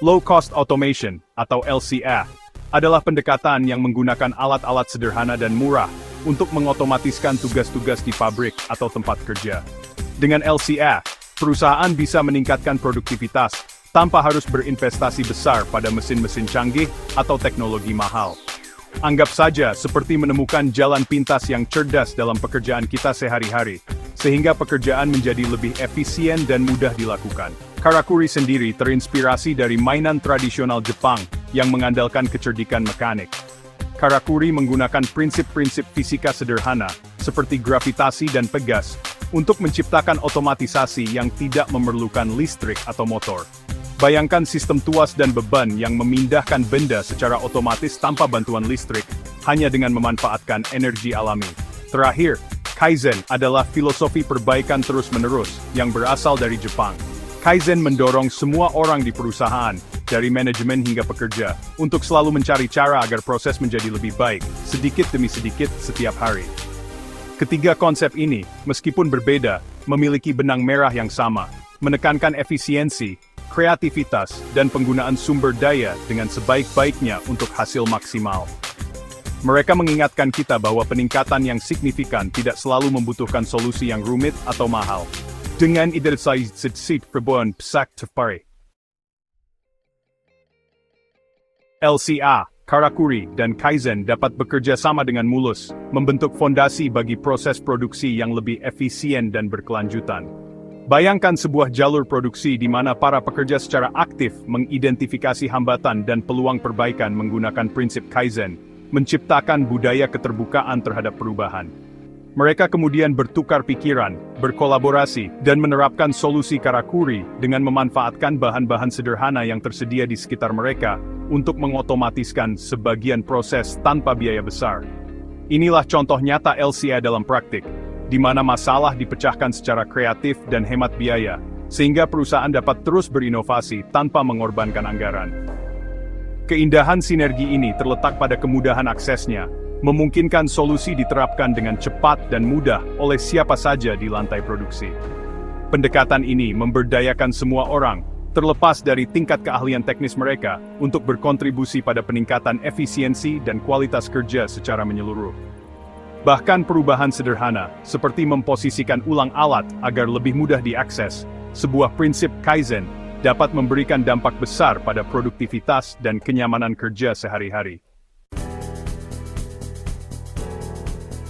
Low Cost Automation, atau LCA, adalah pendekatan yang menggunakan alat-alat sederhana dan murah untuk mengotomatiskan tugas-tugas di pabrik atau tempat kerja. Dengan LCA, perusahaan bisa meningkatkan produktivitas tanpa harus berinvestasi besar pada mesin-mesin canggih atau teknologi mahal. Anggap saja seperti menemukan jalan pintas yang cerdas dalam pekerjaan kita sehari-hari, sehingga pekerjaan menjadi lebih efisien dan mudah dilakukan. Karakuri sendiri terinspirasi dari mainan tradisional Jepang yang mengandalkan kecerdikan mekanik. Karakuri menggunakan prinsip-prinsip fisika sederhana, seperti gravitasi dan pegas, untuk menciptakan otomatisasi yang tidak memerlukan listrik atau motor. Bayangkan sistem tuas dan beban yang memindahkan benda secara otomatis tanpa bantuan listrik, hanya dengan memanfaatkan energi alami. Terakhir, Kaizen adalah filosofi perbaikan terus-menerus yang berasal dari Jepang. Kaizen mendorong semua orang di perusahaan, dari manajemen hingga pekerja, untuk selalu mencari cara agar proses menjadi lebih baik, sedikit demi sedikit setiap hari. Ketiga konsep ini, meskipun berbeda, memiliki benang merah yang sama, menekankan efisiensi, kreativitas, dan penggunaan sumber daya dengan sebaik-baiknya untuk hasil maksimal. Mereka mengingatkan kita bahwa peningkatan yang signifikan tidak selalu membutuhkan solusi yang rumit atau mahal. Dengan identifikasi perubahan besar terpare. LCA, Karakuri, dan Kaizen dapat bekerja sama dengan mulus, membentuk fondasi bagi proses produksi yang lebih efisien dan berkelanjutan. Bayangkan sebuah jalur produksi di mana para pekerja secara aktif mengidentifikasi hambatan dan peluang perbaikan menggunakan prinsip Kaizen, menciptakan budaya keterbukaan terhadap perubahan. Mereka kemudian bertukar pikiran, berkolaborasi, dan menerapkan solusi Karakuri dengan memanfaatkan bahan-bahan sederhana yang tersedia di sekitar mereka untuk mengotomatiskan sebagian proses tanpa biaya besar. Inilah contoh nyata LCA dalam praktik, di mana masalah dipecahkan secara kreatif dan hemat biaya, sehingga perusahaan dapat terus berinovasi tanpa mengorbankan anggaran. Keindahan sinergi ini terletak pada kemudahan aksesnya, memungkinkan solusi diterapkan dengan cepat dan mudah oleh siapa saja di lantai produksi. Pendekatan ini memberdayakan semua orang, terlepas dari tingkat keahlian teknis mereka, untuk berkontribusi pada peningkatan efisiensi dan kualitas kerja secara menyeluruh. Bahkan perubahan sederhana, seperti memposisikan ulang alat agar lebih mudah diakses, sebuah prinsip Kaizen, dapat memberikan dampak besar pada produktivitas dan kenyamanan kerja sehari-hari.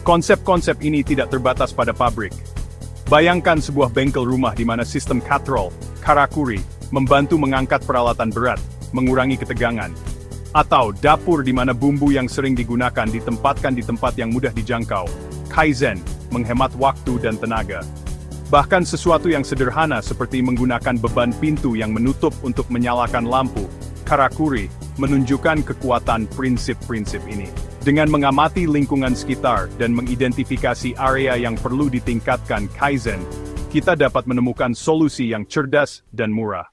Konsep-konsep ini tidak terbatas pada pabrik. Bayangkan sebuah bengkel rumah di mana sistem katrol, Karakuri, membantu mengangkat peralatan berat, mengurangi ketegangan. Atau dapur di mana bumbu yang sering digunakan ditempatkan di tempat yang mudah dijangkau, Kaizen, menghemat waktu dan tenaga. Bahkan sesuatu yang sederhana seperti menggunakan beban pintu yang menutup untuk menyalakan lampu, Karakuri, menunjukkan kekuatan prinsip-prinsip ini. Dengan mengamati lingkungan sekitar dan mengidentifikasi area yang perlu ditingkatkan Kaizen, kita dapat menemukan solusi yang cerdas dan murah.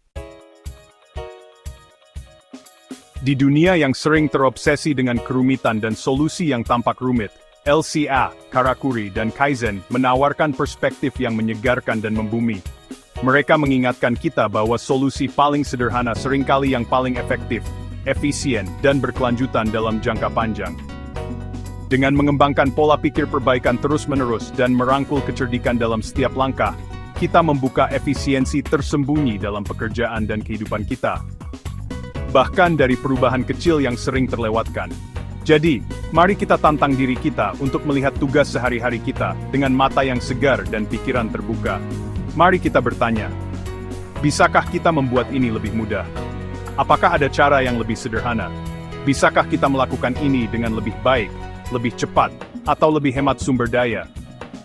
Di dunia yang sering terobsesi dengan kerumitan dan solusi yang tampak rumit, LCA, Karakuri, dan Kaizen menawarkan perspektif yang menyegarkan dan membumi. Mereka mengingatkan kita bahwa solusi paling sederhana seringkali yang paling efektif, efisien, dan berkelanjutan dalam jangka panjang. Dengan mengembangkan pola pikir perbaikan terus-menerus dan merangkul kecerdikan dalam setiap langkah, kita membuka efisiensi tersembunyi dalam pekerjaan dan kehidupan kita. Bahkan dari perubahan kecil yang sering terlewatkan. Jadi, mari kita tantang diri kita untuk melihat tugas sehari-hari kita dengan mata yang segar dan pikiran terbuka. Mari kita bertanya, bisakah kita membuat ini lebih mudah? Apakah ada cara yang lebih sederhana? Bisakah kita melakukan ini dengan lebih baik, lebih cepat, atau lebih hemat sumber daya?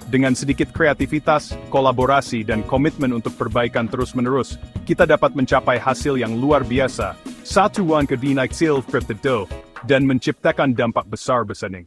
Dengan sedikit kreativitas, kolaborasi, dan komitmen untuk perbaikan terus-menerus, kita dapat mencapai hasil yang luar biasa, satuan kedinaiksil kripto, dan menciptakan dampak besar-besaring.